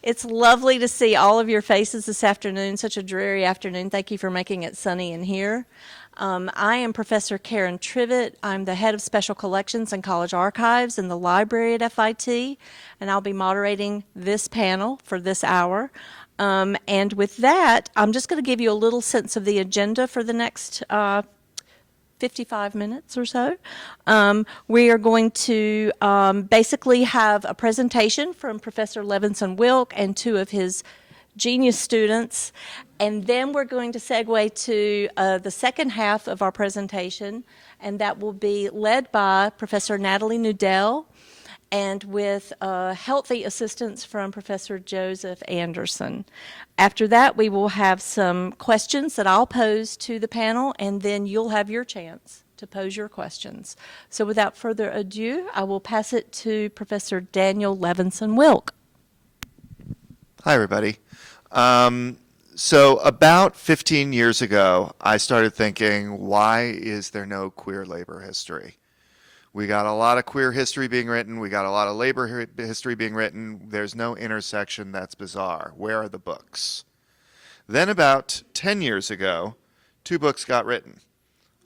It's lovely to see all of your faces this afternoon, such a dreary afternoon. Thank you for making it sunny in here. I am Professor Karen Trivette. I'm the head of Special Collections and College Archives in the library at FIT, and I'll be moderating this panel for this hour. And with that, I'm just going to give you a little sense of the agenda for the next 55 minutes or so. We are going to basically have a presentation from Professor Levinson Wilk and two of his genius students, and then we're going to segue to the second half of our presentation, and that will be led by Professor Natalie Nudell and with healthy assistance from Professor Joseph Anderson. After that, we will have some questions that I'll pose to the panel, and then you'll have your chance to pose your questions. So without further ado, I will pass it to Professor Daniel Levinson Wilk. Hi, everybody. So about 15 years ago, I started thinking, why is there no queer labor history? We got a lot of queer history being written. We got a lot of labor history being written. There's no intersection. That's bizarre. Where are the books? Then about 10 years ago, 2 books got written.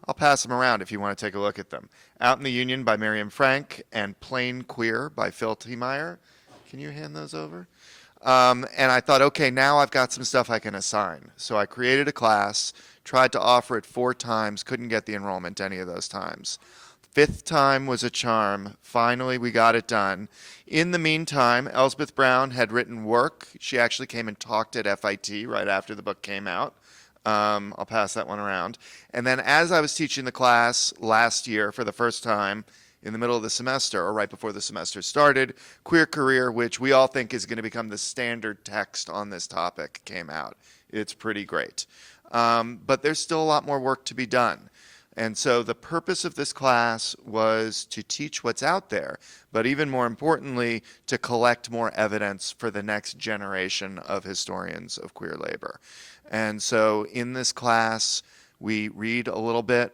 I'll pass them around if you want to take a look at them. Out in the Union by Miriam Frank and Plain Queer by Phil T. Meyer. Can you hand those over? And I thought, okay, now I've got some stuff I can assign. So I created a class, tried to offer it 4 times, couldn't get the enrollment any of those times. 5th time was a charm. Finally, we got it done. In the meantime, Elsbeth Brown had written work. She actually came and talked at FIT right after the book came out. I'll pass that one around. And then as I was teaching the class last year for the first time, in the middle of the semester, or right before the semester started, Queer Career, which we all think is going to become the standard text on this topic, came out. It's pretty great. But there's still a lot more work to be done. And so the purpose of this class was to teach what's out there, but even more importantly, to collect more evidence for the next generation of historians of queer labor. And so in this class, we read a little bit,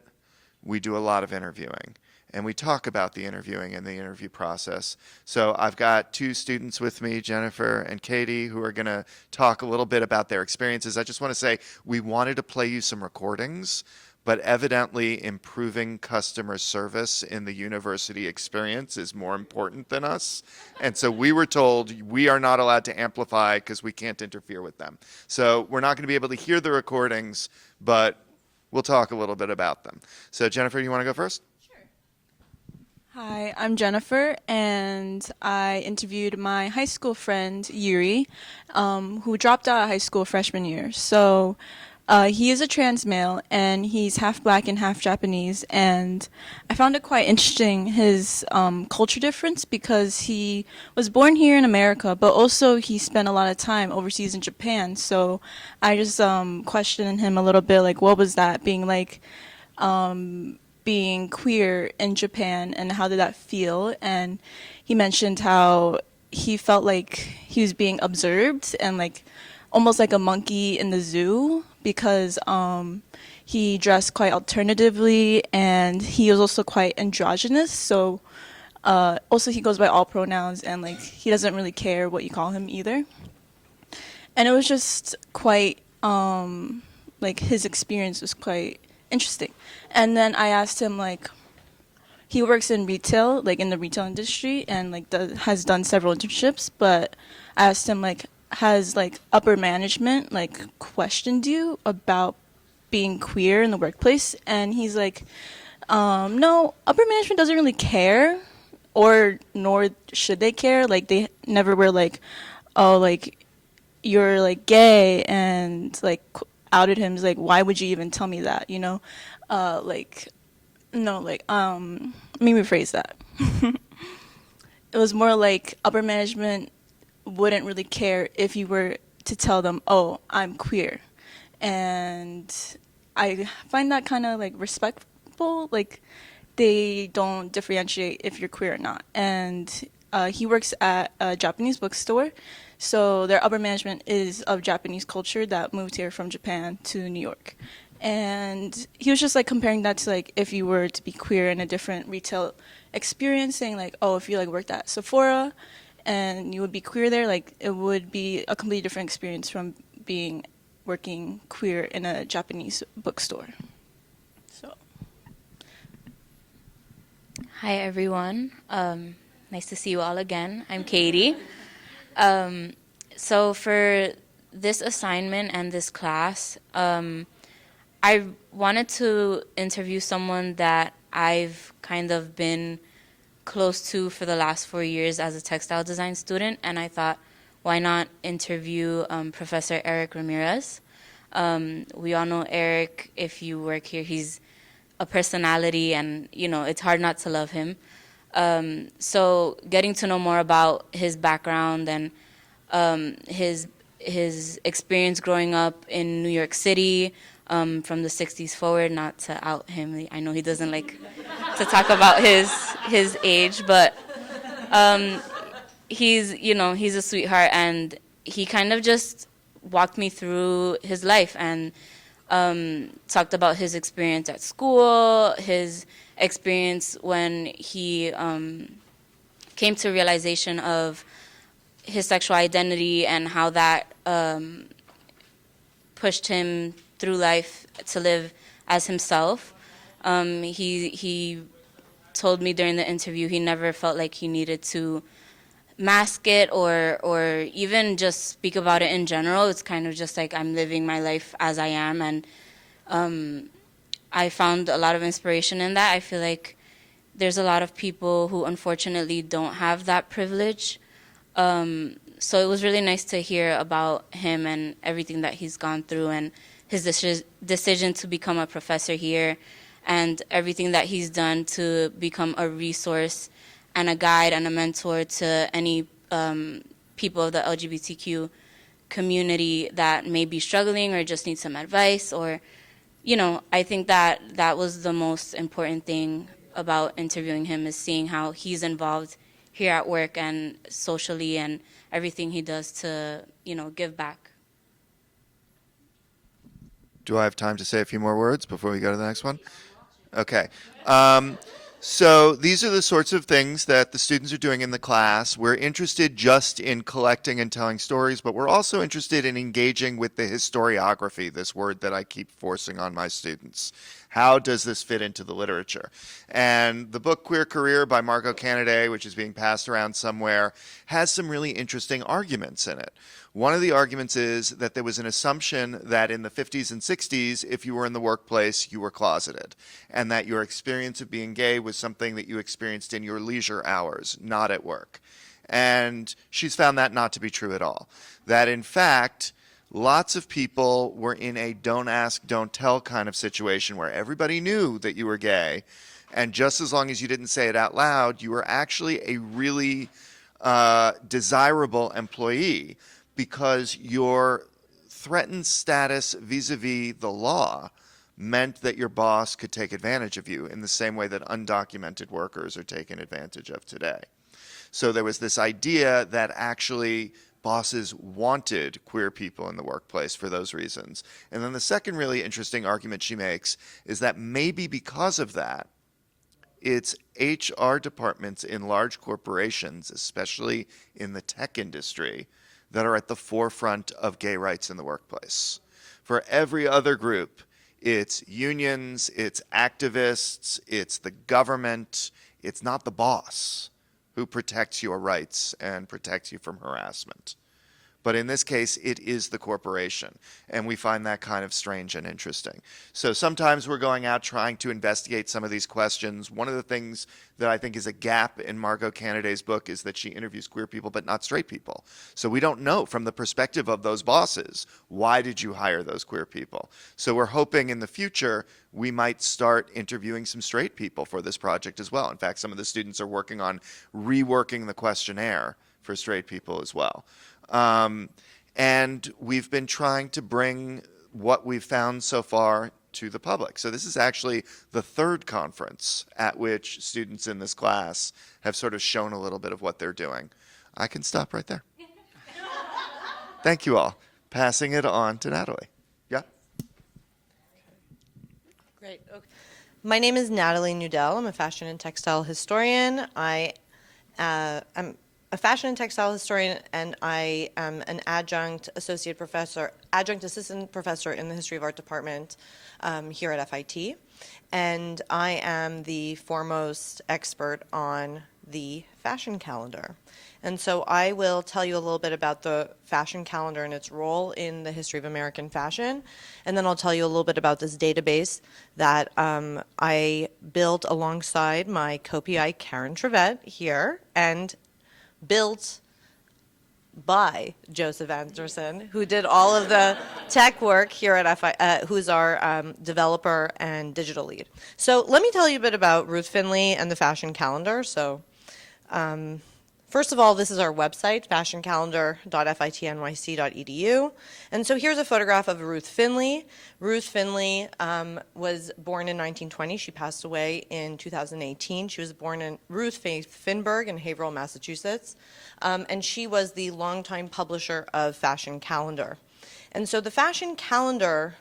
we do a lot of interviewing, and we talk about the interviewing and the interview process. So I've got 2 students with me, Jennifer and Keidy, who are going to talk a little bit about their experiences. I just want to say we wanted to play you some recordings, but evidently improving customer service in the university experience is more important than us. And so we were told we are not allowed to amplify because we can't interfere with them. So we're not going to be able to hear the recordings, but we'll talk a little bit about them. So Jennifer, you want to go first? Hi, I'm Jennifer, and I interviewed my high school friend, Yuri, who dropped out of high school freshman year. So he is a trans male, and he's half black and half Japanese, and I found it quite interesting, his culture difference, because he was born here in America, but also he spent a lot of time overseas in Japan. So I just questioned him a little bit, like, what was that being like, being queer in Japan, and how did that feel? And he mentioned how he felt like he was being observed and like almost like a monkey in the zoo, because he dressed quite alternatively, and he was also quite androgynous. So also he goes by all pronouns, and like he doesn't really care what you call him either. And it was just quite like his experience was quite interesting. And then I asked him, like, he works in retail, like in the retail industry, and like has done several internships, but I asked him, like, has like upper management like questioned you about being queer in the workplace? And he's like, no, upper management doesn't really care, or nor should they care. Like they never were like, oh, like you're like gay, and like outed him. He's like, why would you even tell me that, you know? Like, no, like, let me rephrase that. It was more like upper management wouldn't really care if you were to tell them, oh, I'm queer. And I find that kind of like respectful, like they don't differentiate if you're queer or not. And he works at a Japanese bookstore, so their upper management is of Japanese culture that moved here from Japan to New York. And he was just like comparing that to like if you were to be queer in a different retail experience, saying like, oh, if you like worked at Sephora and you would be queer there, like it would be a completely different experience from working queer in a Japanese bookstore. So. Hi, everyone. Nice to see you all again. I'm Keidy. So for this assignment and this class, I wanted to interview someone that I've kind of been close to for the last 4 years as a textile design student, and I thought, why not interview Professor Eric Ramirez? We all know Eric. If you work here, he's a personality, and it's hard not to love him. So getting to know more about his background and his experience growing up in New York City from the 60s forward, not to out him. I know he doesn't like to talk about his age, but he's a sweetheart, and he kind of just walked me through his life and talked about his experience at school, his experience when he came to realization of his sexual identity and how that pushed him through life to live as himself. He told me during the interview he never felt like he needed to mask it or even just speak about it in general. It's kind of just like, I'm living my life as I am, and I found a lot of inspiration in that. I feel like there's a lot of people who unfortunately don't have that privilege. So it was really nice to hear about him and everything that he's gone through, and his decision to become a professor here, and everything that he's done to become a resource and a guide and a mentor to any people of the LGBTQ community that may be struggling or just need some advice. Or, I think that was the most important thing about interviewing him, is seeing how he's involved here at work and socially, and everything he does to, give back. Do I have time to say a few more words before we go to the next one? Okay. So these are the sorts of things that the students are doing in the class. We're interested just in collecting and telling stories, but we're also interested in engaging with the historiography, this word that I keep forcing on my students. How does this fit into the literature? And the book Queer Career by Margot Canaday, which is being passed around somewhere, has some really interesting arguments in it. One of the arguments is that there was an assumption that in the 50s and 60s, if you were in the workplace, you were closeted, and that your experience of being gay was something that you experienced in your leisure hours, not at work. And she's found that not to be true at all. That in fact, lots of people were in a don't ask, don't tell kind of situation where everybody knew that you were gay, and just as long as you didn't say it out loud, you were actually a really desirable employee, because your threatened status vis-a-vis the law meant that your boss could take advantage of you in the same way that undocumented workers are taken advantage of today. So there was this idea that actually bosses wanted queer people in the workplace for those reasons. And then the second really interesting argument she makes is that maybe because of that, it's HR departments in large corporations, especially in the tech industry, that are at the forefront of gay rights in the workplace. For every other group, it's unions, it's activists, it's the government, it's not the boss who protects your rights and protects you from harassment. But in this case, it is the corporation, and we find that kind of strange and interesting. So sometimes we're going out trying to investigate some of these questions. One of the things that I think is a gap in Margot Canaday's book is that she interviews queer people but not straight people. So we don't know from the perspective of those bosses, why did you hire those queer people? So we're hoping in the future we might start interviewing some straight people for this project as well. In fact, some of the students are working on reworking the questionnaire for straight people as well. And we've been trying to bring what we've found so far to the public. So this is actually the third conference at which students in this class have sort of shown a little bit of what they're doing. I can stop right there. Thank you all. Passing it on to Natalie. Yeah? Great. Okay. My name is Natalie Nudell. I'm a fashion and textile historian. I'm a a fashion and textile historian, and I am an adjunct assistant professor in the history of art department here at FIT. And I am the foremost expert on the fashion calendar. And so I will tell you a little bit about the fashion calendar and its role in the history of American fashion. And then I'll tell you a little bit about this database that I built alongside my co-PI Karen Trivette here, and built by Joseph Anderson, who did all of the tech work here at FI, who's our developer and digital lead. So let me tell you a bit about Ruth Finley and the fashion calendar. So first of all, this is our website, fashioncalendar.fitnyc.edu. And so here's a photograph of Ruth Finley. Ruth Finley was born in 1920. She passed away in 2018. She was born in Ruth Faith Finberg in Haverhill, Massachusetts. And she was the longtime publisher of Fashion Calendar. And so the Fashion Calendar,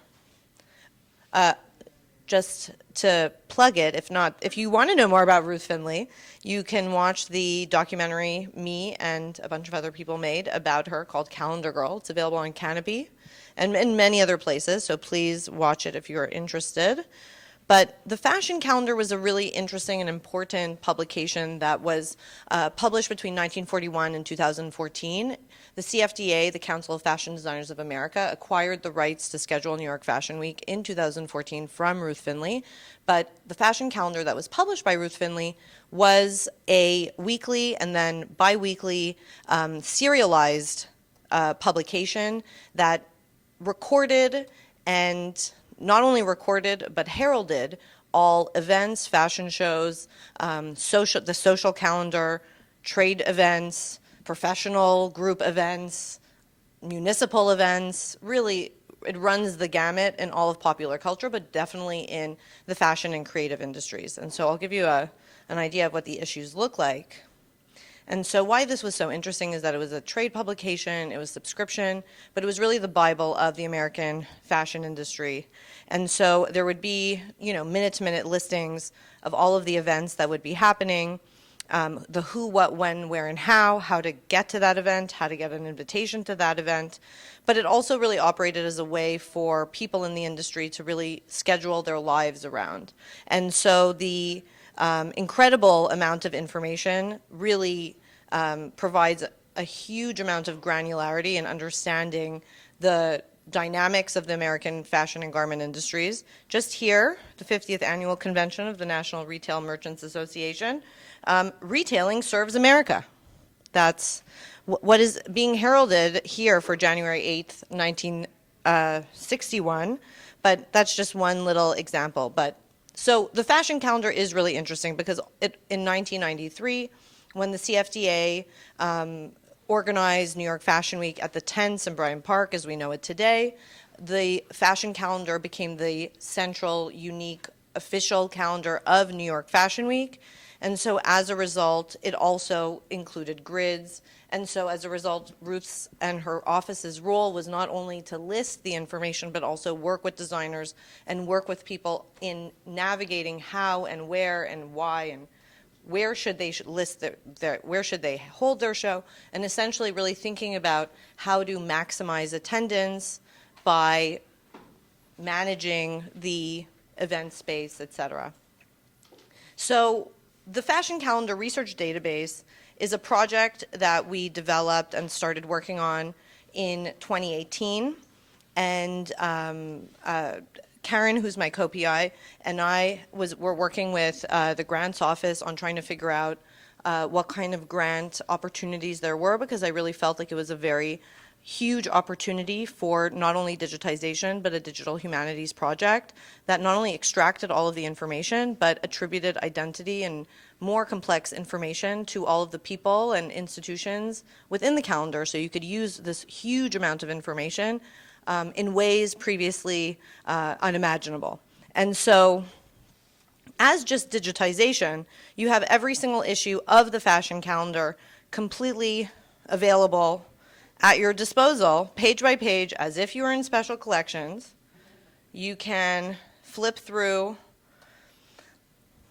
just to plug it, if you want to know more about Ruth Finley, you can watch the documentary me and a bunch of other people made about her called Calendar Girl. It's available on Canopy and in many other places, so please watch it if you're interested. But the Fashion Calendar was a really interesting and important publication that was published between 1941 and 2014. The CFDA, the Council of Fashion Designers of America, acquired the rights to schedule New York Fashion Week in 2014 from Ruth Finley. But the Fashion Calendar that was published by Ruth Finley was a weekly and then bi-weekly serialized publication that recorded, and not only recorded but heralded, all events, fashion shows, the social calendar, trade events, professional group events, municipal events. Really, it runs the gamut in all of popular culture, but definitely in the fashion and creative industries. And so I'll give you an idea of what the issues look like. And so why this was so interesting is that it was a trade publication, it was subscription, but it was really the Bible of the American fashion industry. And so there would be, minute-to-minute listings of all of the events that would be happening, the who, what, when, where, and how to get to that event, how to get an invitation to that event. But it also really operated as a way for people in the industry to really schedule their lives around. And so the incredible amount of information really provides a huge amount of granularity in understanding the dynamics of the American fashion and garment industries. Just here, the 50th Annual Convention of the National Retail Merchants Association, retailing serves America. That's what is being heralded here for January 8th, 1961, but that's just one little example. But so the fashion calendar is really interesting because in 1993, when the CFDA organized New York Fashion Week at the Tents in Bryant Park, as we know it today, the fashion calendar became the central, unique, official calendar of New York Fashion Week. And so as a result, it also included grids. And so as a result, Ruth's and her office's role was not only to list the information, but also work with designers and work with people in navigating how and where and why and where should they list where should they hold their show, and essentially really thinking about how to maximize attendance by managing the event space, etc. So the Fashion Calendar Research Database is a project that we developed and started working on in 2018. And Karen, who's my co-PI, and I were working with the grants office on trying to figure out what kind of grant opportunities there were, because I really felt like it was a very huge opportunity for not only digitization, but a digital humanities project that not only extracted all of the information, but attributed identity and more complex information to all of the people and institutions within the calendar, so you could use this huge amount of information in ways previously unimaginable. And so, as just digitization, you have every single issue of the fashion calendar completely available at your disposal, page by page, as if you were in special collections. You can flip through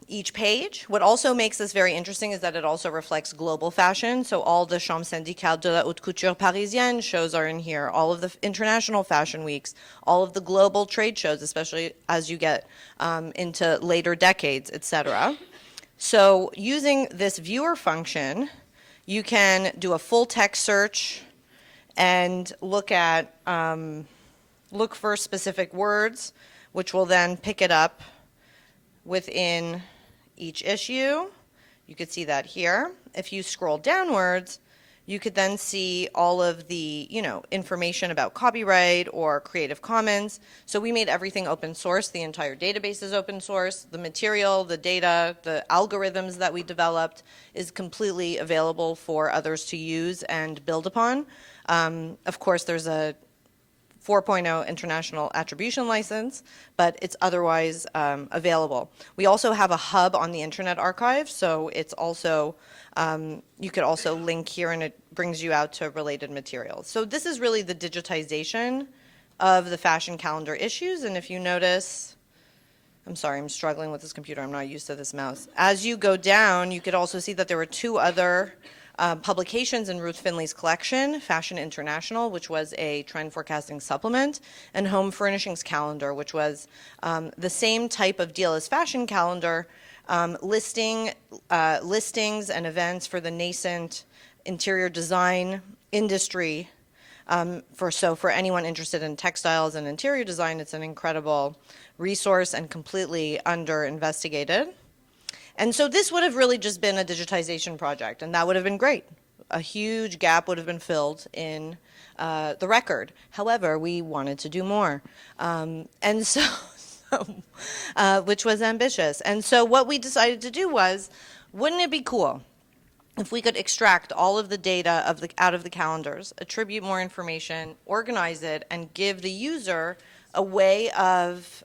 each page. What also makes this very interesting is that it also reflects global fashion. So all the Chambre syndicale de la haute couture parisienne shows are in here, all of the international fashion weeks, all of the global trade shows, especially as you get into later decades, etc. So using this viewer function, you can do a full text search and look for specific words, which will then pick it up within each issue. You could see that here. If you scroll downwards, you could then see all of the, information about copyright or Creative Commons. So we made everything open source. The entire database is open source. The material, the data, the algorithms that we developed is completely available for others to use and build upon. Of course, there's a 4.0 international attribution license, but it's otherwise available. We also have a hub on the Internet Archive, so it's also, you could also link here and it brings you out to related materials. So this is really the digitization of the fashion calendar issues, and if you notice, I'm sorry, I'm struggling with this computer, I'm not used to this mouse. As you go down, you could also see that there were two other publications in Ruth Finley's collection, Fashion International, which was a trend forecasting supplement, and Home Furnishings Calendar, which was the same type of deal as Fashion Calendar, listings and events for the nascent interior design industry. For anyone interested in textiles and interior design, it's an incredible resource and completely under-investigated. And so this would have really just been a digitization project, and that would have been great. A huge gap would have been filled in the record. However, we wanted to do more, which was ambitious. And so what we decided to do was, wouldn't it be cool if we could extract all of the data out of the calendars, attribute more information, organize it, and give the user a way of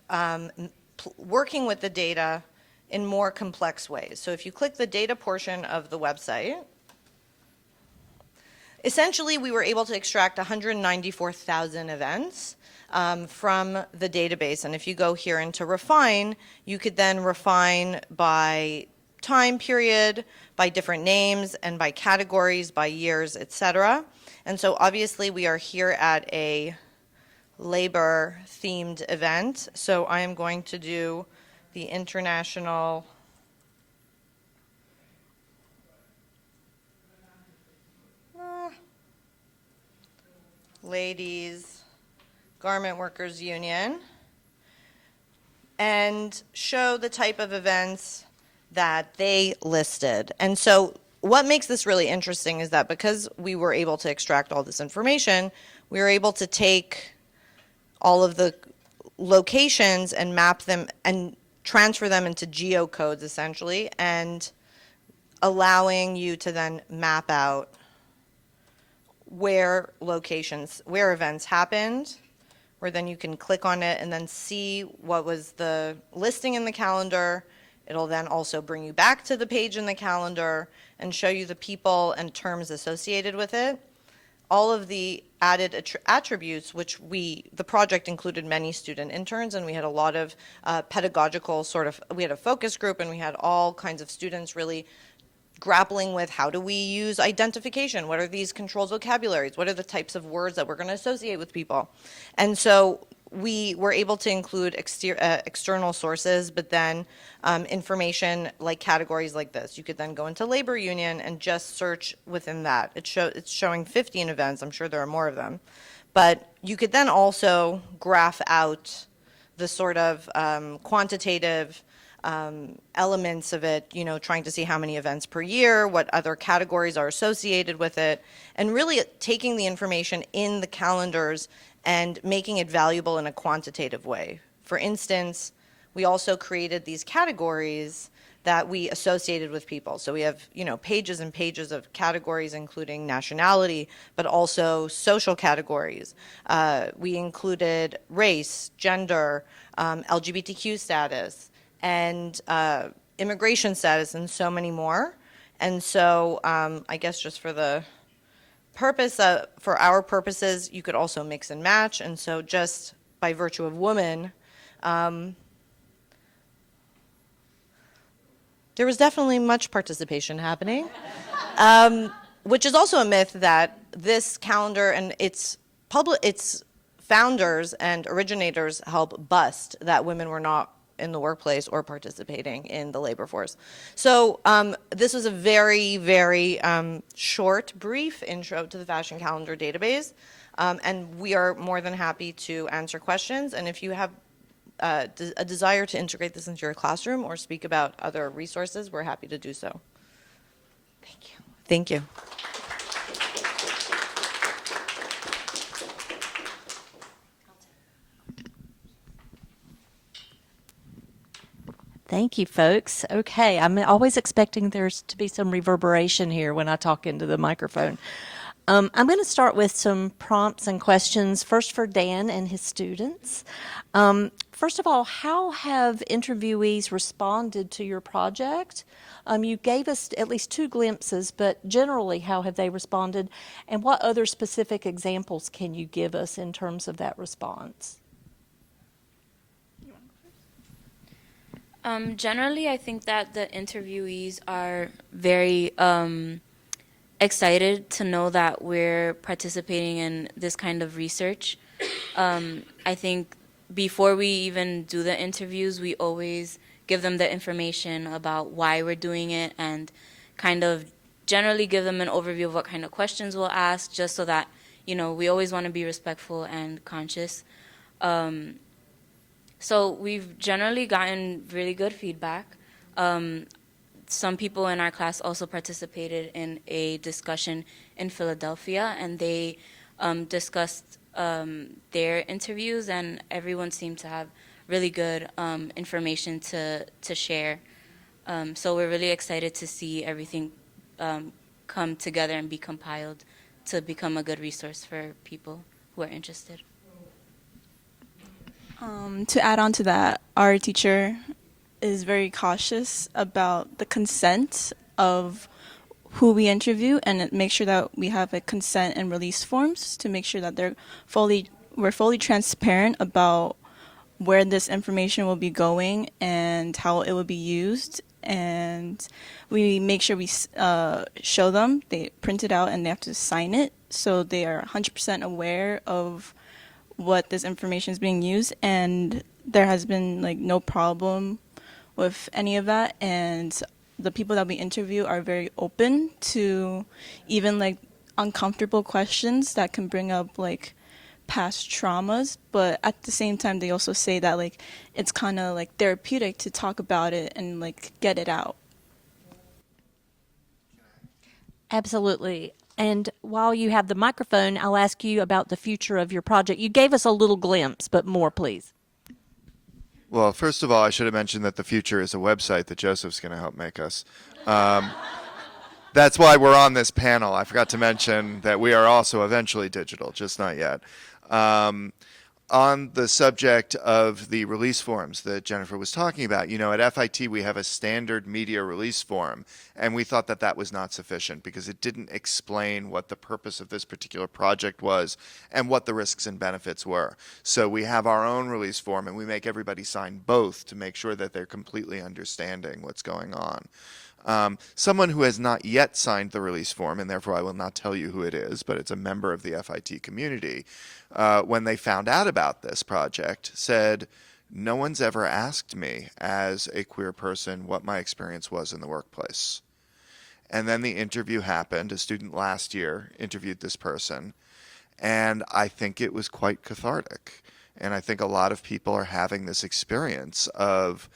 working with the data in more complex ways. So if you click the data portion of the website, essentially we were able to extract 194,000 events from the database. And if you go here into refine, you could then refine by time period, by different names, and by categories, by years, etc. And so obviously we are here at a labor themed event. So I am going to do the International Ladies Garment Workers Union and show the type of events that they listed. And so what makes this really interesting is that because we were able to extract all this information, we were able to take all of the locations and map them and transfer them into geocodes, essentially, and allowing you to then map out where events happened, where then you can click on it and then see what was the listing in the calendar. It'll then also bring you back to the page in the calendar and show you the people and terms associated with it. All of the added attributes, which the project included many student interns, and we had a lot of pedagogical we had a focus group, and we had all kinds of students really grappling with how do we use identification? What are these controlled vocabularies? What are the types of words that we're going to associate with people? And so we were able to include external sources, but then information like categories like this. You could then go into labor union and just search within that. It's showing 15 events. I'm sure there are more of them. But you could then also graph out the sort of quantitative elements of it, trying to see how many events per year, what other categories are associated with it, and really taking the information in the calendars and making it valuable in a quantitative way. For instance, we also created these categories that we associated with people. So we have, pages and pages of categories, including nationality, but also social categories. We included race, gender, LGBTQ status, and immigration status, and so many more. And so I guess just for the for our purposes, you could also mix and match. And so just by virtue of woman, There was definitely much participation happening, which is also a myth that this calendar and its founders and originators help bust that women were not in the workplace or participating in the labor force. So this was a very, very short, brief intro to the fashion calendar database. And we are more than happy to answer questions. And if you have a desire to integrate this into your classroom or speak about other resources, we're happy to do so. Thank you. Thank you. Thank you, folks. Okay, I'm always expecting there's to be some reverberation here when I talk into the microphone. I'm going to start with some prompts and questions, first for Dan and his students. First of all, how have interviewees responded to your project? You gave us at least 2 glimpses, but generally, how have they responded? And what other specific examples can you give us in terms of that response? Generally, I think that the interviewees are very excited to know that we're participating in this kind of research. I think before we even do the interviews, we always give them the information about why we're doing it and kind of generally give them an overview of what kind of questions we'll ask, just so that, you know, we always want to be respectful and conscious. So we've generally gotten really good feedback. Some people in our class also participated in a discussion in Philadelphia, and they discussed their interviews, and everyone seemed to have really good information to share. So we're really excited to see everything come together and be compiled to become a good resource for people who are interested. To add on to that, our teacher is very cautious about the consent of who we interview, and make sure that we have a consent and release forms to make sure that we're fully transparent about where this information will be going and how it will be used. And we make sure we show them, they print it out and they have to sign it, so they are 100% aware of what this information is being used, and there has been like no problem with any of that. And the people that we interview are very open to even like uncomfortable questions that can bring up like past traumas, but at the same time they also say that like it's kind of like therapeutic to talk about it and like get it out. Absolutely. And while you have the microphone, I'll ask you about the future of your project. You gave us a little glimpse, but more, please. Well, first of all, I should have mentioned that the future is a website that Joseph's going to help make us. That's why we're on this panel. I forgot to mention that we are also eventually digital, just not yet. On the subject of the release forms that Jennifer was talking about, you know, at FIT we have a standard media release form, and we thought that that was not sufficient because it didn't explain what the purpose of this particular project was and what the risks and benefits were. So we have our own release form, and we make everybody sign both to make sure that they're completely understanding what's going on. Someone who has not yet signed the release form, and therefore I will not tell you who it is, but it's a member of the FIT community, when they found out about this project, said, "No one's ever asked me as a queer person what my experience was in the workplace." And then the interview happened. A student last year interviewed this person, and I think it was quite cathartic. And I think a lot of people are having this experience of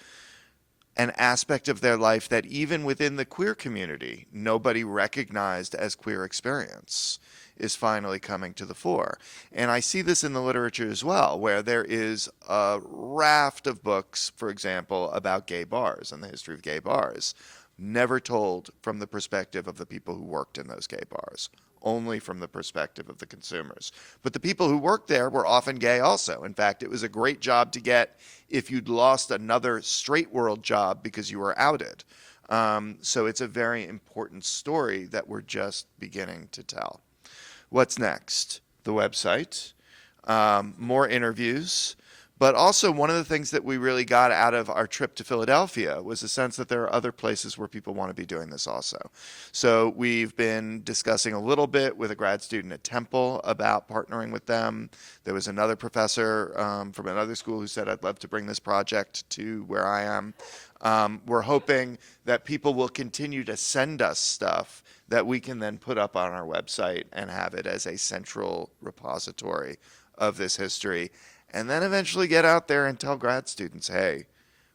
an aspect of their life that even within the queer community, nobody recognized as queer experience is finally coming to the fore. And I see this in the literature as well, where there is a raft of books, for example, about gay bars and the history of gay bars, never told from the perspective of the people who worked in those gay bars, only from the perspective of the consumers. But the people who worked there were often gay also. In fact, it was a great job to get if you'd lost another straight world job because you were outed. So it's a very important story that we're just beginning to tell. What's next? The website, more interviews, But also, one of the things that we really got out of our trip to Philadelphia was a sense that there are other places where people want to be doing this also. So we've been discussing a little bit with a grad student at Temple about partnering with them. There was another professor from another school who said, I'd love to bring this project to where I am. We're hoping that people will continue to send us stuff that we can then put up on our website and have it as a central repository of this history. And then eventually get out there and tell grad students, hey,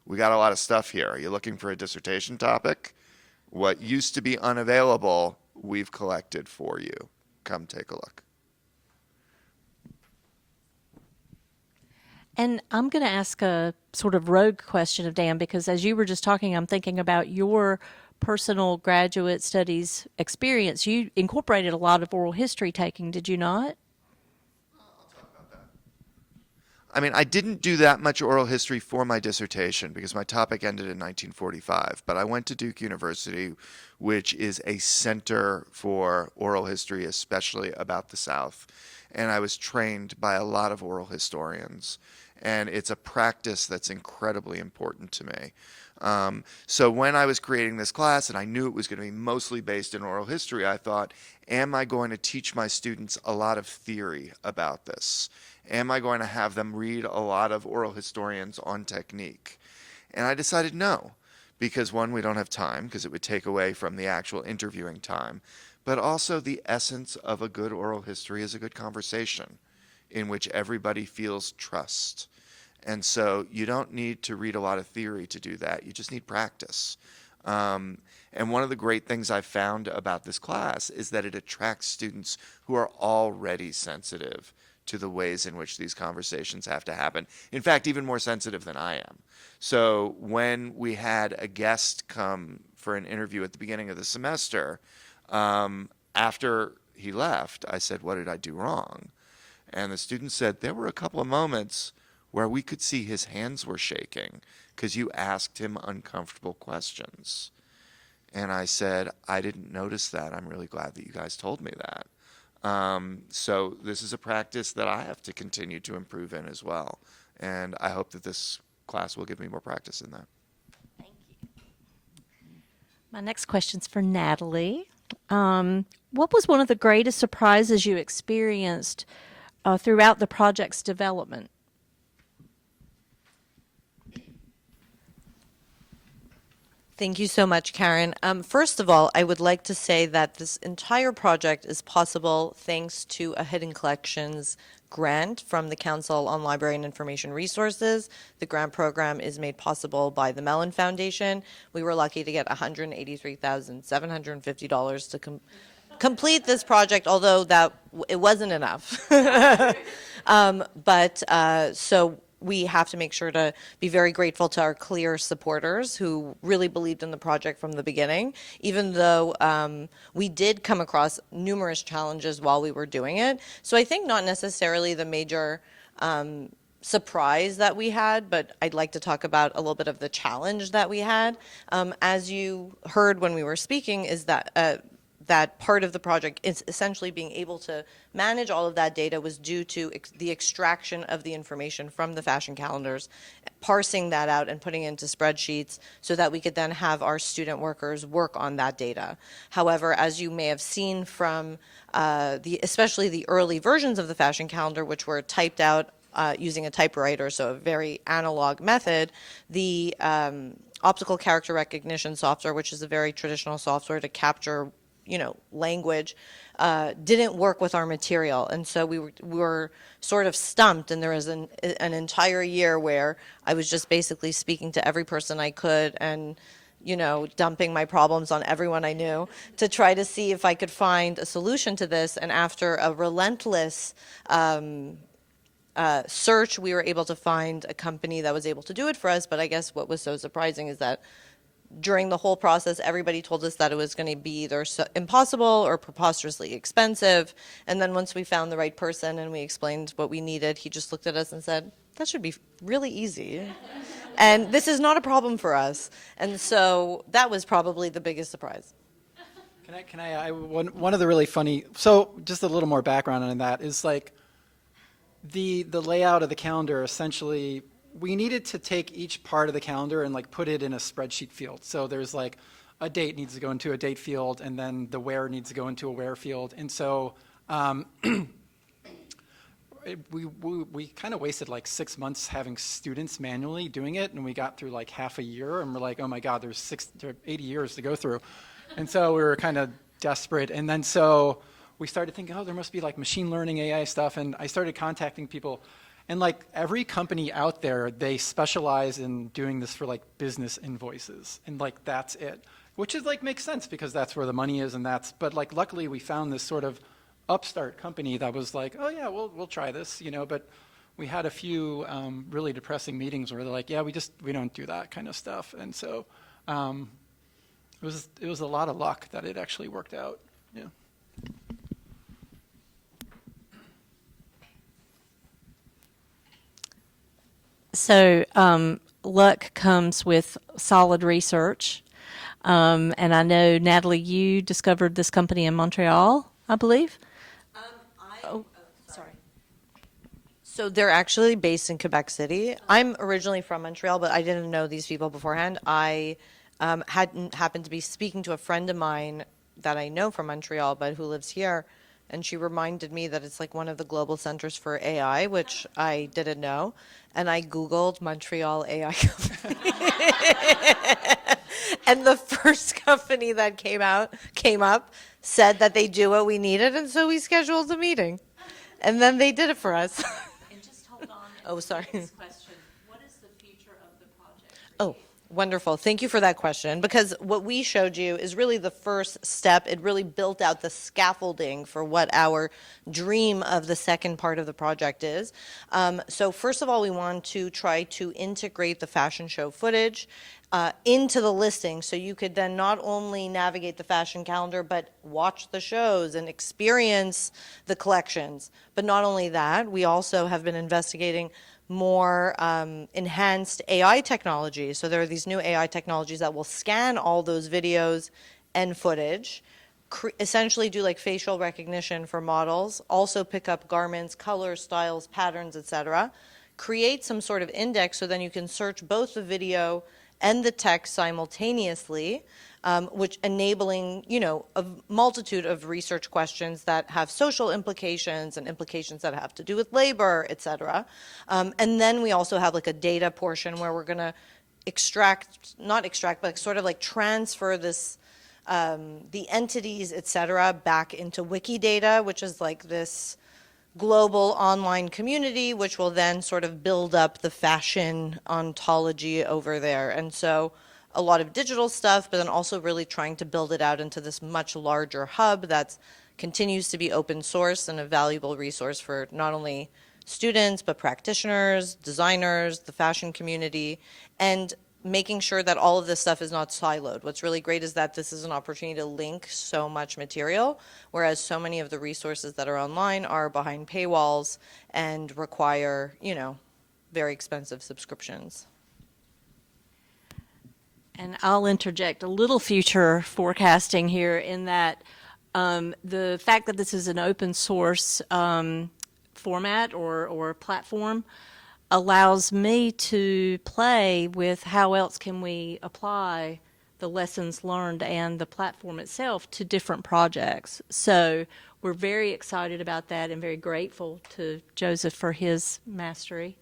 we got a lot of stuff here. Are you looking for a dissertation topic? What used to be unavailable, we've collected for you. Come take a look. And I'm going to ask a sort of rogue question of Dan, because as you were just talking, I'm thinking about your personal graduate studies experience. You incorporated a lot of oral history taking, did you not? I mean, I didn't do that much oral history for my dissertation because my topic ended in 1945, but I went to Duke University, which is a center for oral history, especially about the South. And I was trained by a lot of oral historians. And it's a practice that's incredibly important to me. So when I was creating this class and I knew it was going to be mostly based in oral history, I thought, am I going to teach my students a lot of theory about this? Am I going to have them read a lot of oral historians on technique? And I decided no, because one, we don't have time because it would take away from the actual interviewing time, but also the essence of a good oral history is a good conversation in which everybody feels trust. And so you don't need to read a lot of theory to do that. You just need practice. And one of the great things I've found about this class is that it attracts students who are already sensitive to the ways in which these conversations have to happen. In fact, even more sensitive than I am. So when we had a guest come for an interview at the beginning of the semester, after he left, I said, what did I do wrong? And the student said, there were a couple of moments where we could see his hands were shaking because you asked him uncomfortable questions. And I said, I didn't notice that. I'm really glad that you guys told me that. So this is a practice that I have to continue to improve in as well. And I hope that this class will give me more practice in that. Thank you. My next question's for Natalie. What was one of the greatest surprises you experienced throughout the project's development? Thank you so much, Karen. First of all, I would like to say that this entire project is possible thanks to a Hidden Collections grant from the Council on Library and Information Resources. The grant program is made possible by the Mellon Foundation. We were lucky to get $183,750 to complete this project, although it wasn't enough. So we have to make sure to be very grateful to our CLEAR supporters who really believed in the project from the beginning, even though we did come across numerous challenges while we were doing it. So I think not necessarily the major surprise that we had, but I'd like to talk about a little bit of the challenge that we had. As you heard when we were speaking, is that that part of the project is essentially being able to manage all of that data was due to the extraction of the information from the fashion calendars, parsing that out and putting it into spreadsheets so that we could then have our student workers work on that data. However, as you may have seen from especially the early versions of the fashion calendar, which were typed out using a typewriter, so a very analog method, the optical character recognition software, which is a very traditional software to capture language, didn't work with our material. And so we were sort of stumped, and there was an entire year where I was just basically speaking to every person I could and, dumping my problems on everyone I knew to try to see if I could find a solution to this. And after a relentless search, we were able to find a company that was able to do it for us. But I guess what was so surprising is that during the whole process, everybody told us that it was going to be either impossible or preposterously expensive. And then once we found the right person and we explained what we needed, he just looked at us and said, that should be really easy. And this is not a problem for us. And so that was probably the biggest surprise. One of the really funny, so just a little more background on that is the layout of the calendar, essentially, we needed to take each part of the calendar and like put it in a spreadsheet field. So there's like a date needs to go into a date field, and then the where needs to go into a where field. And so we kind of wasted like 6 months having students manually doing it, and we got through like half a year, and we're like, oh my God, there's 80 years to go through. And so we were kind of desperate. And then so we started thinking, oh, there must be like machine learning, AI stuff. And I started contacting people. And like every company out there, they specialize in doing this for like business invoices. And like that's it, which is like makes sense because that's where the money is. And that's, but like luckily we found this sort of upstart company that was like, oh yeah, we'll try this, you know. But we had a few really depressing meetings where they're like, yeah, we don't do that kind of stuff. And so it was a lot of luck that it actually worked out. Yeah. So luck comes with solid research. And I know, Natalie, you discovered this company in Montreal, I believe? Sorry. So they're actually based in Quebec City. I'm originally from Montreal, but I didn't know these people beforehand. I hadn't happened to be speaking to a friend of mine that I know from Montreal, but who lives here. And she reminded me that it's like one of the global centers for AI, which I didn't know. And I Googled Montreal AI company. And the first company that came up, said that they do what we needed. And so we scheduled a meeting. And then they did it for us. And just hold on. Oh, sorry. This question. What is the future of the project? Oh, wonderful. Thank you for that question, because what we showed you is really the first step. It really built out the scaffolding for what our dream of the second part of the project is. So first of all, we want to try to integrate the fashion show footage into the listing, so you could then not only navigate the fashion calendar, but watch the shows and experience the collections. But not only that, we also have been investigating more enhanced AI technology. So there are these new AI technologies that will scan all those videos and footage, essentially do like facial recognition for models, also pick up garments, colors, styles, patterns, etc. Create some sort of index so then you can search both the video and the text simultaneously, which enabling, you know, a multitude of research questions that have social implications and implications that have to do with labor, et cetera. And then we also have like a data portion where we're going to not extract, but sort of like transfer this, the entities, et cetera, back into Wikidata, which is like this global online community, which will then sort of build up the fashion ontology over there. And so a lot of digital stuff, but then also really trying to build it out into this much larger hub that continues to be open source and a valuable resource for not only students, but practitioners, designers, the fashion community, and making sure that all of this stuff is not siloed. What's really great is that this is an opportunity to link so much material, whereas so many of the resources that are online are behind paywalls and require, you know, very expensive subscriptions. And I'll interject a little future forecasting here in that the fact that this is an open source format or platform allows me to play with how else can we apply the lessons learned and the platform itself to different projects. So we're very excited about that and very grateful to Joseph for his mastery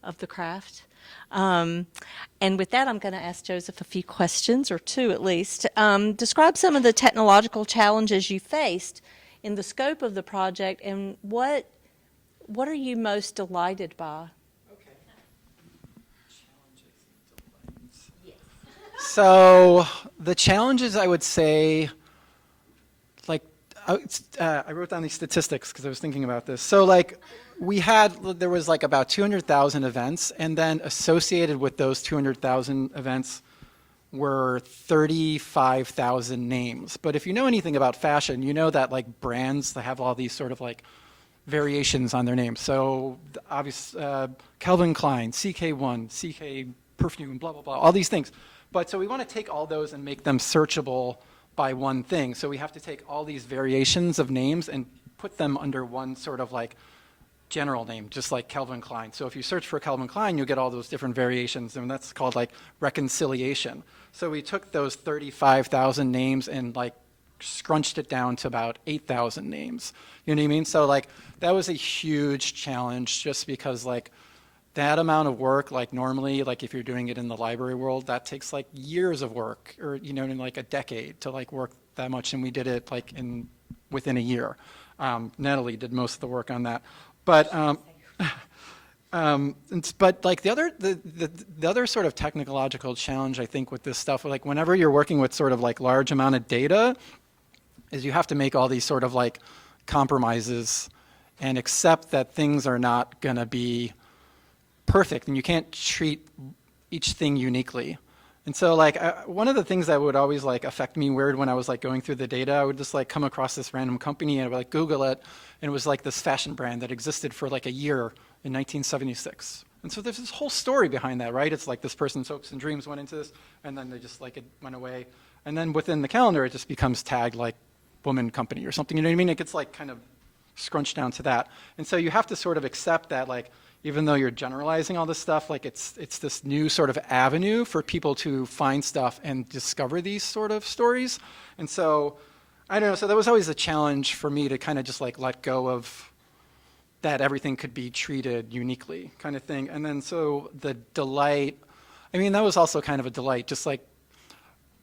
of the craft. And with that, I'm going to ask Joseph a few questions, or two at least. Describe some of the technological challenges you faced in the scope of the project, and what are you most delighted by? So the challenges, I would say, like, I wrote down these statistics because I was thinking about this. So like there was like about 200,000 events, and then associated with those 200,000 events were 35,000 names. But if you know anything about fashion, you know that like brands that have all these sort of like variations on their names. So obvious Calvin Klein, CK1, CK perfume, blah, blah, blah, all these things. But so we want to take all those and make them searchable by one thing. So we have to take all these variations of names and put them under one sort of like general name, just like Calvin Klein. So if you search for Calvin Klein, you'll get all those different variations, and that's called like reconciliation. So we took those 35,000 names and like scrunched it down to about 8,000 names. You know what I mean? So like that was a huge challenge, just because like that amount of work, like normally, like if you're doing it in the library world, that takes like years of work, or you know, in like a decade to like work that much, and we did it like within a year. Natalie did most of the work on that, but but like the other sort of technological challenge, I think, with this stuff, like whenever you're working with sort of like large amount of data, is you have to make all these sort of like compromises and accept that things are not going to be perfect, and you can't treat each thing uniquely. And so like one of the things that would always like affect me weird when I was like going through the data, I would just like come across this random company and I would like Google it, and it was like this fashion brand that existed for like a year in 1976. And so there's this whole story behind that, right? It's like this person's hopes and dreams went into this, and then they just like it went away. And then within the calendar, it just becomes tagged like woman company or something, you know what I mean? It gets like kind of scrunched down to that. And so you have to sort of accept that, like, even though you're generalizing all this stuff, like it's this new sort of avenue for people to find stuff and discover these sort of stories. And so, I don't know, so that was always a challenge for me to kind of just like let go of that everything could be treated uniquely kind of thing. And then so the delight, I mean, that was also kind of a delight, just like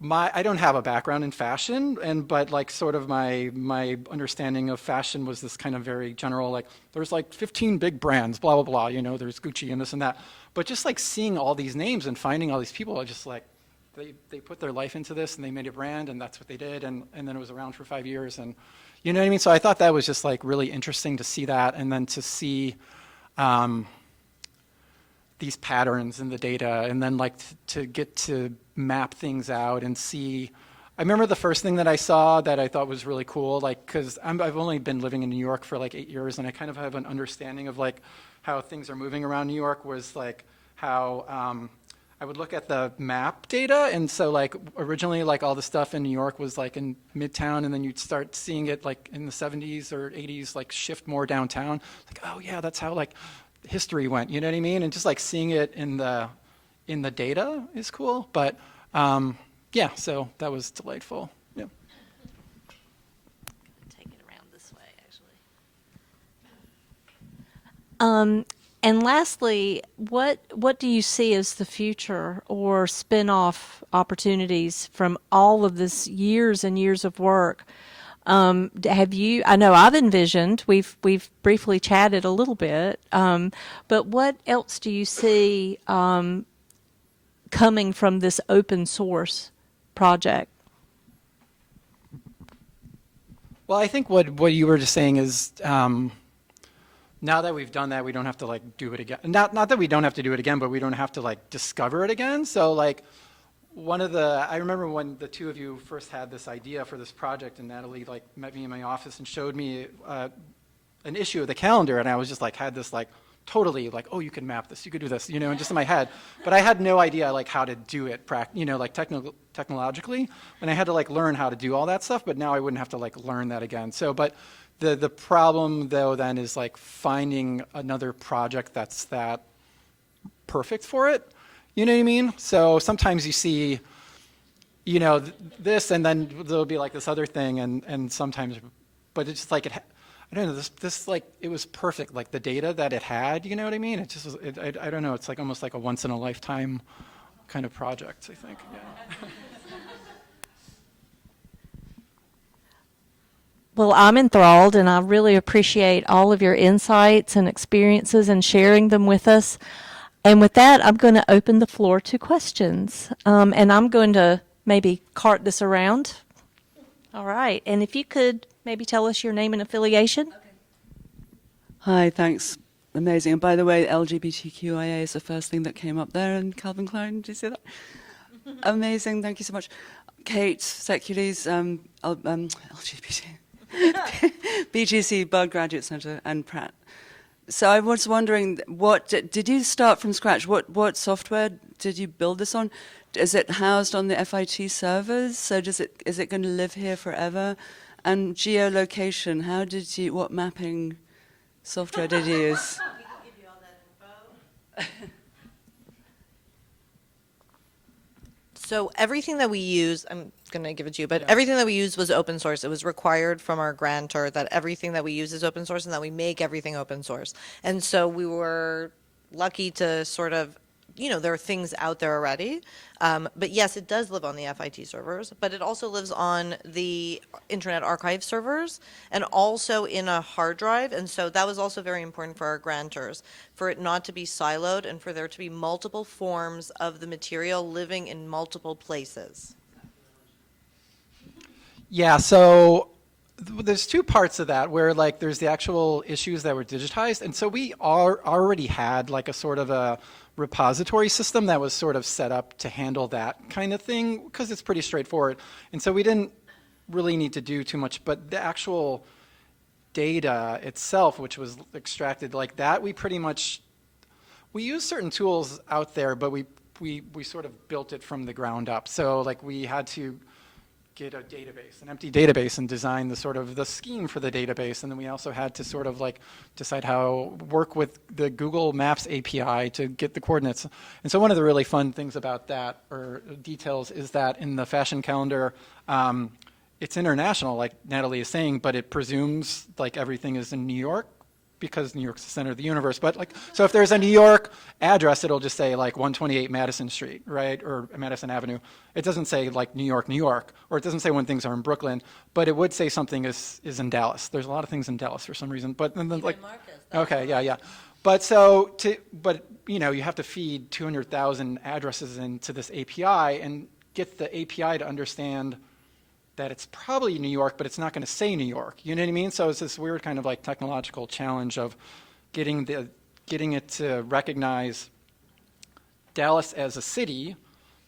I don't have a background in fashion, but like sort of my understanding of fashion was this kind of very general, like there's like 15 big brands, blah, blah, blah, you know, there's Gucci and this and that. But just like seeing all these names and finding all these people, I just like, they put their life into this and they made a brand, and that's what they did. And then it was around for 5 years, and you know what I mean? So I thought that was just like really interesting to see that, and then to see these patterns in the data, and then like to get to map things out and see. I remember the first thing that I saw that I thought was really cool, like, because I've only been living in New York for like 8 years, and I kind of have an understanding of like how things are moving around New York, was like how I would look at the map data, and so like originally like all the stuff in New York was like in Midtown, and then you'd start seeing it like in the 70s or 80s like shift more downtown. Like, oh yeah, that's how like history went, you know what I mean? And just like seeing it in the data is cool. But yeah, so that was delightful. Yeah. Take it around this way, actually. And lastly, what do you see as the future or spin-off opportunities from all of this years and years of work? Have you? I know I've envisioned. We've briefly chatted a little bit, but what else do you see coming from this open source project? Well, I think what you were just saying is now that we've done that, we don't have to like do it again. Not that we don't have to do it again, but we don't have to like discover it again. So like. I remember when the two of you first had this idea for this project, and Natalie like met me in my office and showed me an issue of the calendar, and I was just like had this like totally like, oh, you can map this, you could do this, you know, and just in my head, but I had no idea like how to do it, you know, like technologically, and I had to like learn how to do all that stuff, but now I wouldn't have to like learn that again. So, but the problem though then is like finding another project that's that perfect for it. You know what I mean? So sometimes you see, you know, this, and then there'll be like this other thing, and sometimes, but it's just like, I don't know, this like, it was perfect, like the data that it had, you know what I mean? It just was, I don't know, it's like almost like a once in a lifetime kind of project, I think, yeah. Well, I'm enthralled, and I really appreciate all of your insights and experiences and sharing them with us. And with that, I'm going to open the floor to questions. And I'm going to maybe cart this around. All right. And if you could maybe tell us your name and affiliation. Okay. Hi, thanks. Amazing. And by the way, LGBTQIA is the first thing that came up there in Calvin Klein. Did you see that? Amazing. Thank you so much. Kate, Secules, LGBT, BGC, Bug Graduate Center, and Pratt. So I was wondering, what did you start from scratch? What software did you build this on? Is it housed on the FIT servers? So is it going to live here forever? And geolocation, what mapping software did you use? We can give you all that info. So everything that we use, I'm going to give it to you, but everything that we use was open source. It was required from our grantor that everything that we use is open source and that we make everything open source. And so we were lucky to sort of, there are things out there already. But yes, it does live on the FIT servers, but it also lives on the Internet Archive servers and also in a hard drive. And so that was also very important for our grantors, for it not to be siloed and for there to be multiple forms of the material living in multiple places. Yeah, so there's two parts of that where like there's the actual issues that were digitized, and so we already had like a sort of a repository system that was sort of set up to handle that kind of thing because it's pretty straightforward, and so we didn't really need to do too much. But the actual data itself, which was extracted like that, we use certain tools out there, but we sort of built it from the ground up. So like we had to get a database, an empty database, and design the sort of the scheme for the database. And then we also had to sort of like decide how work with the Google Maps API to get the coordinates. And so one of the really fun things about that, or details, is that in the fashion calendar, it's international, like Natalie is saying, but it presumes like everything is in New York, because New York's the center of the universe. But like, so if there's a New York address, it'll just say like 128 Madison Street, right? Or Madison Avenue. It doesn't say like New York, New York, or it doesn't say when things are in Brooklyn, but it would say something is in Dallas. There's a lot of things in Dallas for some reason, but then like, okay, yeah. But you have to feed 200,000 addresses into this API and get the API to understand that it's probably New York, but it's not going to say New York. You know what I mean? So it's this weird kind of like technological challenge of getting it to recognize Dallas as a city,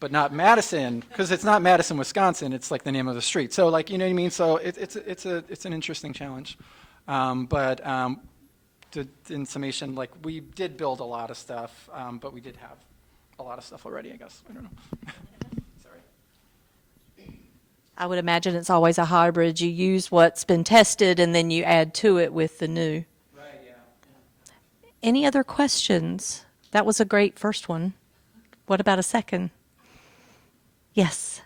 but not Madison, because it's not Madison, Wisconsin. It's like the name of the street. So like, you know what I mean? So it's an interesting challenge. In summation, like we did build a lot of stuff, but we did have a lot of stuff already, I guess. I don't know. I would imagine it's always a hybrid. You use what's been tested and then you add to it with the new. Right, yeah. Any other questions? That was a great first one. What about a second? Yes.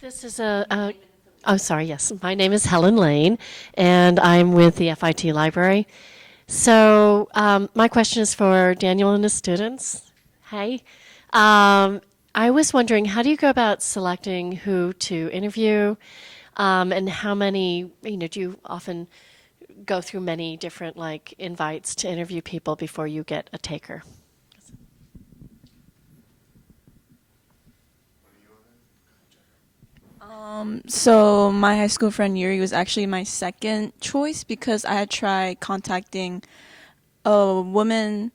This is yes. My name is Helen Lane, and I'm with the FIT Library. So my question is for Daniel and his students. Hey. I was wondering, how do you go about selecting who to interview, and how many, do you often go through many different like invites to interview people before you get a taker? So my high school friend Yuri was actually my second choice because I had tried contacting a woman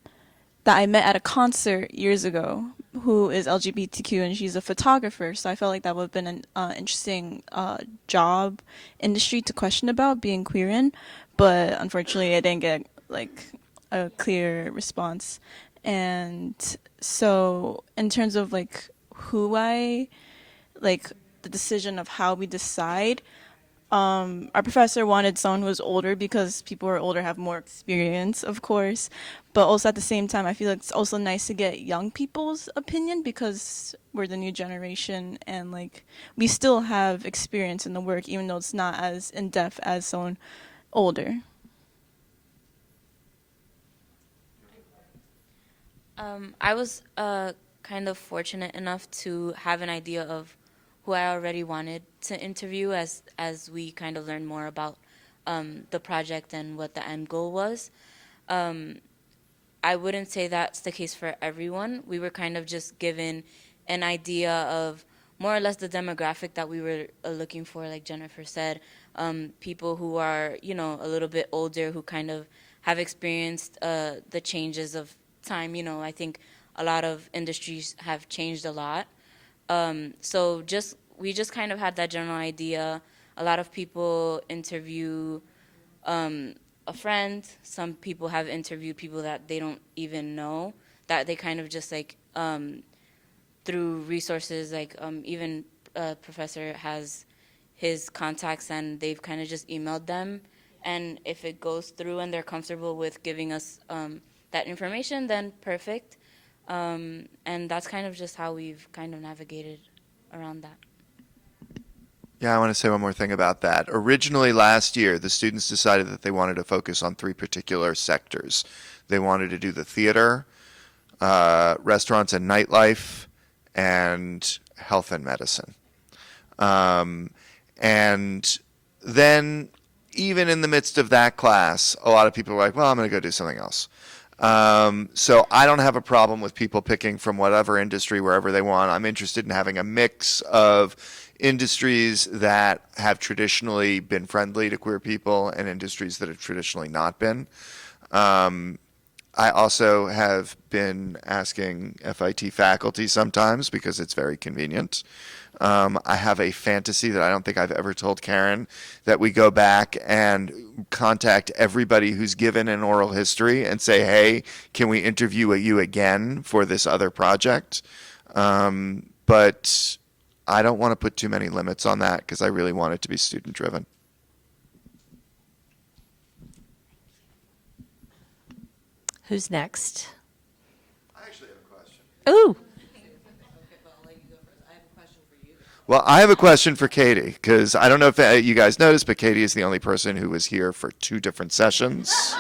that I met at a concert years ago who is LGBTQ, and she's a photographer. So I felt like that would have been an interesting job industry to question about being queer in. But unfortunately, I didn't get like a clear response. And so in terms of like who I like, the decision of how we decide, our professor wanted someone who was older because people who are older have more experience, of course. But also at the same time, I feel like it's also nice to get young people's opinion because we're the new generation and like we still have experience in the work, even though it's not as in-depth as someone older. I was kind of fortunate enough to have an idea of who I already wanted to interview as we kind of learned more about the project and what the end goal was. I wouldn't say that's the case for everyone. We were kind of just given an idea of more or less the demographic that we were looking for, like Jennifer said, people who are, a little bit older, who kind of have experienced the changes of time. I think a lot of industries have changed a lot. So we just kind of had that general idea. A lot of people interview a friend. Some people have interviewed people that they don't even know, that they kind of just like through resources, like even a professor has his contacts and they've kind of just emailed them and if it goes through and they're comfortable with giving us that information, then perfect. And that's kind of just how we've kind of navigated around that. Yeah, I want to say one more thing about that. Originally last year, the students decided that they wanted to focus on 3 particular sectors. They wanted to do the theater, restaurants and nightlife, and health and medicine. And then even in the midst of that class, a lot of people were like, well, I'm going to go do something else. So I don't have a problem with people picking from whatever industry, wherever they want. I'm interested in having a mix of industries that have traditionally been friendly to queer people and industries that have traditionally not been. I also have been asking FIT faculty sometimes because it's very convenient. I have a fantasy that I don't think I've ever told Karen, that we go back and contact everybody who's given an oral history and say, hey, can we interview you again for this other project? But I don't want to put too many limits on that because I really want it to be student driven. Who's next? I actually have a question. Ooh. Well, I have a question for Keidy, because I don't know if you guys noticed, but Keidy is the only person who was here for 2 different sessions.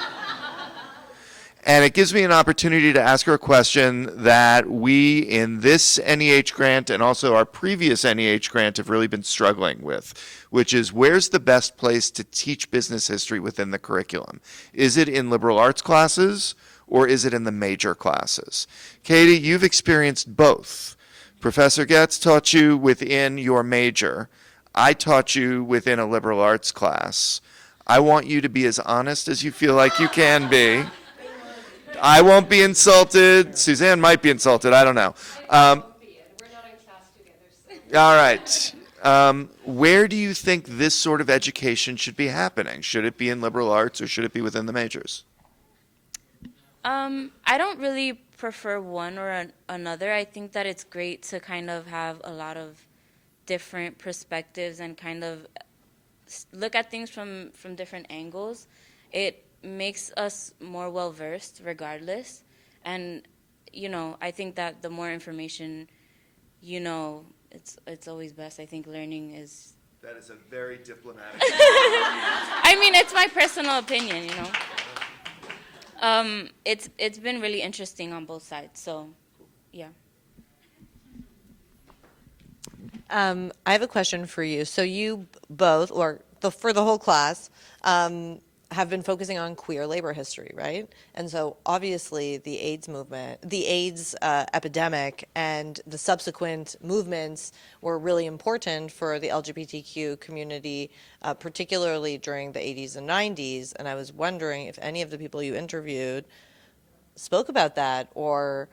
And it gives me an opportunity to ask her a question that we in this NEH grant and also our previous NEH grant have really been struggling with, which is where's the best place to teach business history within the curriculum? Is it in liberal arts classes or is it in the major classes? Keidy, you've experienced both. Professor Getz taught you within your major. I taught you within a liberal arts class. I want you to be as honest as you feel like you can be. I won't be insulted. Suzanne might be insulted. I don't know. All right. Where do you think this sort of education should be happening? Should it be in liberal arts or should it be within the majors? I don't really prefer one or another. I think that it's great to kind of have a lot of different perspectives and kind of look at things from different angles. It makes us more well-versed regardless. And, you know, I think that the more information you know, it's always best. I think learning is... That is a very diplomatic... I mean, it's my personal opinion, you know. It's been really interesting on both sides, so, yeah. I have a question for you. So you both, or for the whole class, have been focusing on queer labor history, right? And so obviously the AIDS movement, the AIDS epidemic and the subsequent movements were really important for the LGBTQ community, particularly during the 80s and 90s. And I was wondering if any of the people you interviewed spoke about that or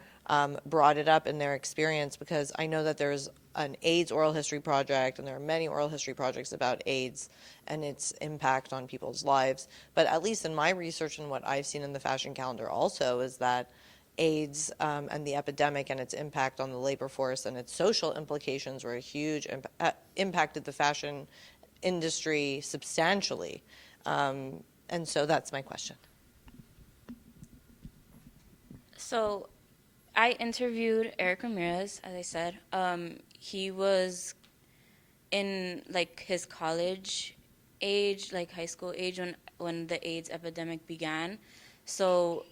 brought it up in their experience, because I know that there's an AIDS oral history project, and there are many oral history projects about AIDS and its impact on people's lives. But at least in my research and what I've seen in the fashion calendar also is that AIDS and the epidemic and its impact on the labor force and its social implications were a huge impacted the fashion industry substantially. And so that's my question. So I interviewed Eric Ramirez, as I said. He was in like his college age, like high school age, when the AIDS epidemic began. So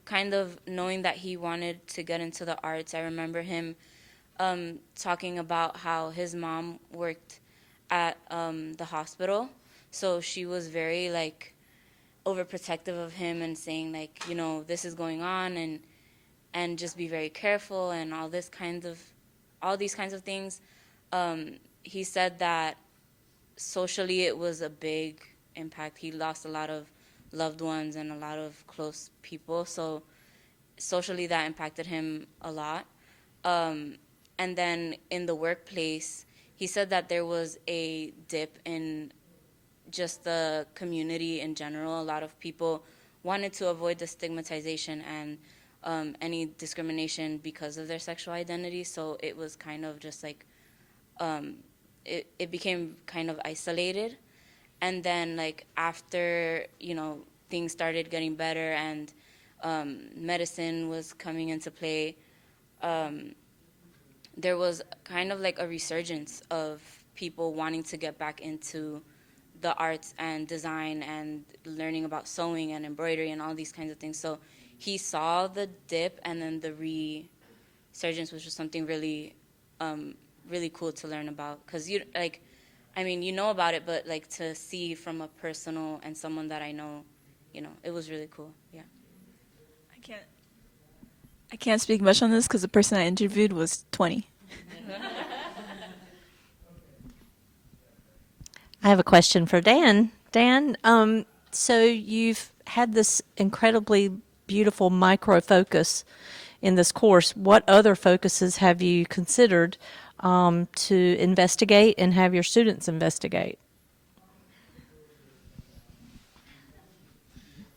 kind of knowing that he wanted to get into the arts, I remember him talking about how his mom worked at the hospital. So she was very like overprotective of him and saying like, you know, this is going on and just be very careful and all these kinds of things. He said that socially it was a big impact. He lost a lot of loved ones and a lot of close people, so socially that impacted him a lot. And then in the workplace, he said that there was a dip in just the community in general. A lot of people wanted to avoid the stigmatization and any discrimination because of their sexual identity, so it was kind of just like, it became kind of isolated. And then like after, things started getting better and medicine was coming into play, there was kind of like a resurgence of people wanting to get back into the arts and design and learning about sewing and embroidery and all these kinds of things. So he saw the dip and then the resurgence, which was something really, really cool to learn about. Because you know about it, but like to see from a personal and someone that I know, it was really cool. Yeah. I can't speak much on this because the person I interviewed was 20. I have a question for Dan. Dan, so you've had this incredibly beautiful micro focus in this course. What other focuses have you considered to investigate and have your students investigate?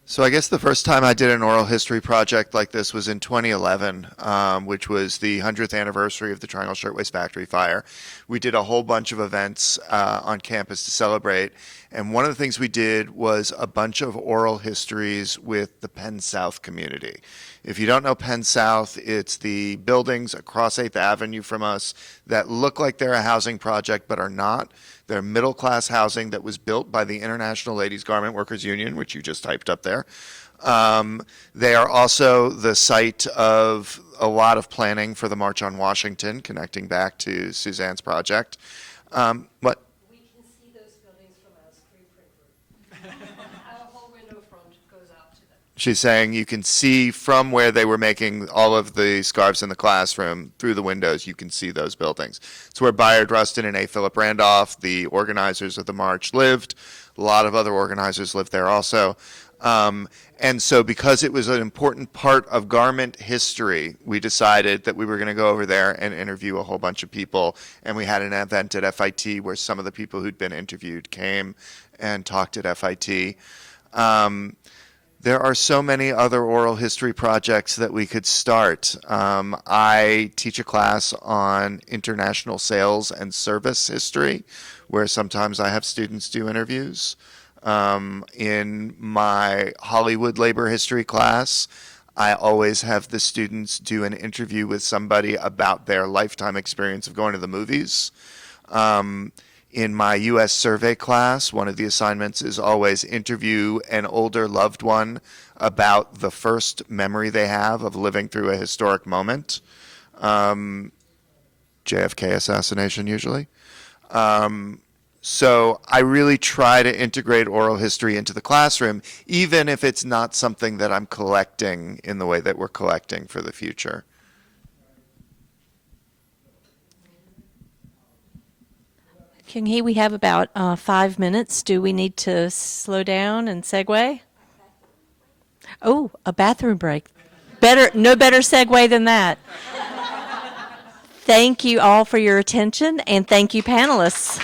So I guess the first time I did an oral history project like this was in 2011, which was the 100th anniversary of the Triangle Shirtwaist Factory fire. We did a whole bunch of events on campus to celebrate, and one of the things we did was a bunch of oral histories with the Penn South community. If you don't know Penn South, it's the buildings across 8th Avenue from us that look like they're a housing project but are not. They're middle-class housing that was built by the International Ladies Garment Workers Union, which you just typed up there. They are also the site of a lot of planning for the March on Washington, connecting back to Suzanne's project. What? We can see those buildings from our screen print room. Our whole window front goes out to them. She's saying you can see from where they were making all of the scarves in the classroom through the windows, you can see those buildings. It's where Bayard Rustin and A. Philip Randolph, the organizers of the march, lived. A lot of other organizers lived there also. And so because it was an important part of garment history, we decided that we were going to go over there and interview a whole bunch of people. And we had an event at FIT where some of the people who'd been interviewed came and talked at FIT. There are so many other oral history projects that we could start. I teach a class on international sales and service history, where sometimes I have students do interviews. In my Hollywood labor history class, I always have the students do an interview with somebody about their lifetime experience of going to the movies. In my U.S. survey class, one of the assignments is always interview an older loved one about the first memory they have of living through a historic moment. JFK assassination, usually. So I really try to integrate oral history into the classroom, even if it's not something that I'm collecting in the way that we're collecting for the future. Kyung-hee, we have about 5 minutes. Do we need to slow down and segue? Oh, a bathroom break. No better segue than that. Thank you all for your attention, and thank you, panelists.